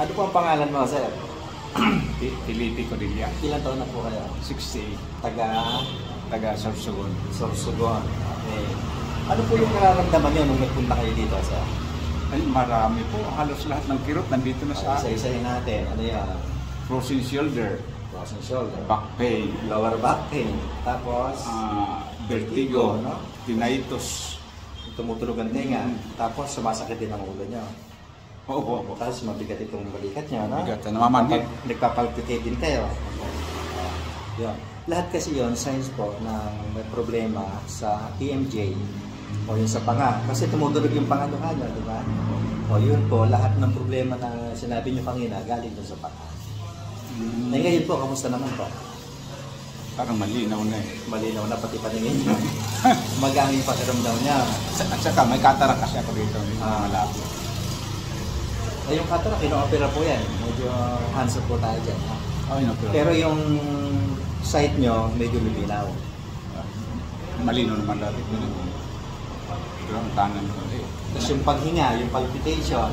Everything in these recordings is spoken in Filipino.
Ano po ang pangalan mo, sir? Felipe Corilla. Ilan taon na po kayo? 60. Taga Sorsogon. Sorsogon. Okay. Ano po yung nararamdaman nyo nung nagpunta kayo dito, sir? Ay, marami po. Halos lahat ng kirot nandito na sa akin. Isa-isahin natin. Ano yan? Frozen shoulder, Frozen shoulder. back pain, Lower back pain. Tapos, vertigo, no? tinnitus. Tumutulog ang tenga. Tapos, sumasakit din ang ulo nyo. Oo. Tapos, mabigat itong balikat nyo, no? Bigat. Namamanhid. Nagpapalpitate din kayo. Yun. Lahat kasi yon signs po ng may problema sa TMJ o yung sa panga. Kasi tumutulog yung pangaluhan nyo, di ba? O yun po, lahat ng problema na sinabi nyo kanina, galing dun sa panga. Eh ngayon po, kamusta naman po? Parang malinaw na eh. Malinaw na pati paningin nyo. Magaan yung pakiramdam niya. At saka may katarak kasi ako dito. Malapit. Eh yung cataract, ino-opera po yan. Medyo hands-up po tayo dyan. Ha? Ay, no, Pero yung sight nyo, medyo luminaw. malinaw naman dati ko nito. Pero ang tanan ko eh. Tapos yung paghinga, yung palpitation,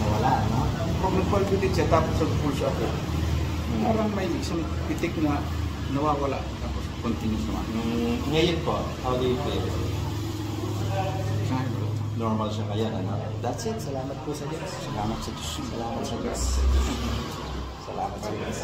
nawala, no? Kung nagpalpitit siya tapos nag-pulse ako, parang may isang pitik na nawawala. Tapos continuous naman. Ngayon po, how do you feel? Normal siya kaya, ano? That's it. Salamat po sa Diyos. Salamat sa Diyos. Salamat sa Diyos. Salamat sa Diyos.